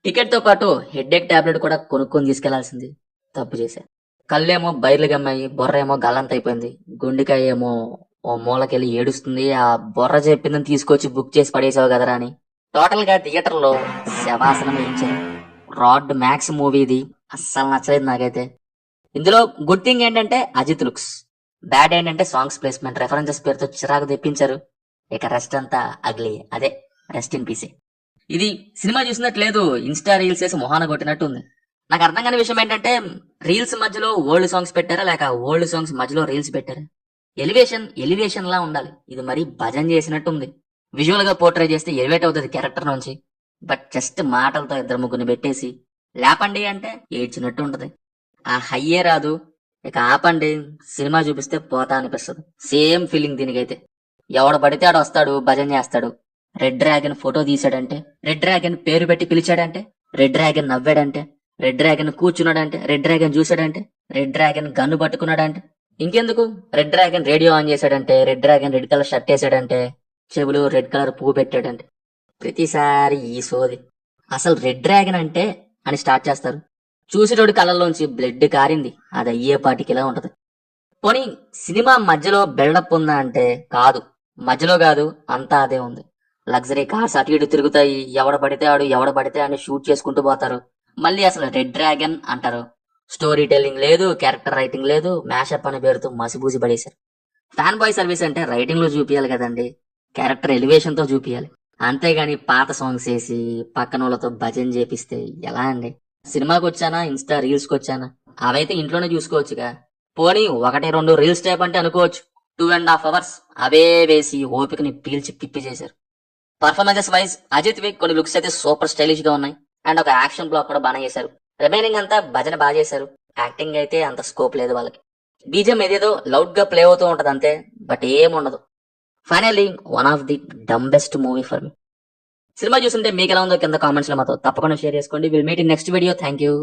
Ticket తో పాటు headache tablet కూడా కొనుక్కొని తీసుకెళ్లాల్సింది. తప్పు చేశా. కళ్ళేమో బైర్లు గమ్మాయి, బొర్ర ఏమో గల్లంత అయిపోయింది. గుండెకాయ ఏమో ఓ మూలకెళ్ళి ఏడుస్తుంది. ఆ బొర్ర చెప్పిందని తీసుకొచ్చి బుక్ చేసి పడేసావు కదరా అని టోటల్ గా థియేటర్ లో శవాసనం వేయించారు. రాడ్ మ్యాక్స్ మూవీ ఇది. అస్సలు నచ్చలేదు నాకైతే. ఇందులో గుడ్ థింగ్ ఏంటంటే అజిత్ లుక్స్, బ్యాడ్ ఏంటంటే సాంగ్స్ ప్లేస్మెంట్, రెఫరెన్సెస్ పేరుతో చిరాకు తెప్పించారు. ఇక రెస్ట్ అంతా అగ్లీ. అదే రెస్ట్ ఇన్ పీసీ. ఇది సినిమా చూసినట్లేదు, ఇన్స్టా రీల్స్ చేసి మొహాన కొట్టినట్టు ఉంది. నాకు అర్థం కాని విషయం ఏంటంటే రీల్స్ మధ్యలో ఓల్డ్ సాంగ్స్ పెట్టారా లేక ఓల్డ్ సాంగ్స్ మధ్యలో రీల్స్ పెట్టారా? ఎలివేషన్ లా ఉండాలి. ఇది మరీ భజన్ చేసినట్టు ఉంది. విజువల్ గా పోర్ట్రే చేస్తే ఎలివేట్ అవుతుంది క్యారెక్టర్ నుంచి. బట్ జస్ట్ మాటలతో ఇద్దరు ముగ్గురిని పెట్టేసి లేపండి అంటే ఏడ్చినట్టు ఉంటది. ఆ హయ్యే రాదు. ఇక ఆపండి, సినిమా చూపిస్తే పోతా అనిపిస్తుంది. సేమ్ ఫీలింగ్ దీనికైతే. ఎవడు పడితే ఆడు వస్తాడు, భజన చేస్తాడు. రెడ్ డ్రాగన్ ఫోటో తీసాడంటే, రెడ్ డ్రాగన్ పేరు పెట్టి పిలిచాడంటే, రెడ్ డ్రాగన్ నవ్వాడంటే, రెడ్ డ్రాగన్ కూర్చున్నాడంటే, రెడ్ డ్రాగన్ చూసాడంటే, రెడ్ డ్రాగన్ గన్ను పట్టుకున్నాడంటే, ఇంకెందుకు రెడ్ డ్రాగన్ రేడియో ఆన్ చేశాడంటే, red dragon red colour shirt వేసాడంటే, చెవులు రెడ్ కలర్ పువ్వు పెట్టాడంటే, ప్రతిసారి ఈ సోది. అసలు రెడ్ డ్రాగన్ అంటే అని స్టార్ట్ చేస్తారు. చూసేటోడి కళ్ళల్లోంచి బ్లడ్ కారింది. అది అయ్యేపాటికిలా ఉంటది. పోనీ సినిమా మధ్యలో బిల్డప్ ఉందా అంటే కాదు. మధ్యలో కాదు, అంతా అదే ఉంది. లగ్జరీ కార్స్ అటు ఇటు తిరుగుతాయి. ఎవడ పడితే ఆడు ఎవడ పడితే అని షూట్ చేసుకుంటూ పోతారు. మళ్ళీ అసలు రెడ్ డ్రాగన్ అంటారు. స్టోరీ టెల్లింగ్ లేదు, క్యారెక్టర్ రైటింగ్ లేదు, మ్యాషప్ అనే పేరుతో మసిబూసి పడేశారు. ఫ్యాన్ బాయ్ సర్వీస్ అంటే రైటింగ్ లో చూపియాలి కదండి, క్యారెక్టర్ ఎలివేషన్ తో చూపియాలి. అంతేగాని పాత సాంగ్స్ వేసి పక్కన వాళ్ళతో భజన చేపిస్తే ఎలా అండి? సినిమాకి వచ్చానా, ఇన్స్టా రీల్స్ కి వచ్చానా, అవైతే ఇంట్లోనే చూసుకోవచ్చుగా. పోనీ 1-2 రీల్స్ టైప్ అంటే అనుకోవచ్చు. 2.5 hours అవే వేసి ఓపికని పీల్చి పిప్పి చేశారు. పర్ఫార్మెన్సెస్ వైజ్ అజిత్ వి కొన్ని లుక్స్ అయితే సూపర్ స్టైలిష్ గా ఉన్నాయి. అండ్ ఒక యాక్షన్ బ్లాక్ కూడా బాగా చేశారు. రిమైనింగ్ అంతా భజన బాగా చేశారు. యాక్టింగ్ అయితే అంత స్కోప్ లేదు వాళ్ళకి. బీజం ఏదేదో లౌడ్ గా ప్లే అవుతూ ఉంటది అంతే, బట్ ఏముండదు. Finally one of the dumbest movie for me. Cinema చూస్తుంటే మీకు ఎలా ఉందో కింద కామెంట్స్ లో మాతో తప్పకుండా షేర్ చేసుకోండి. Will meet in next video. Thank you.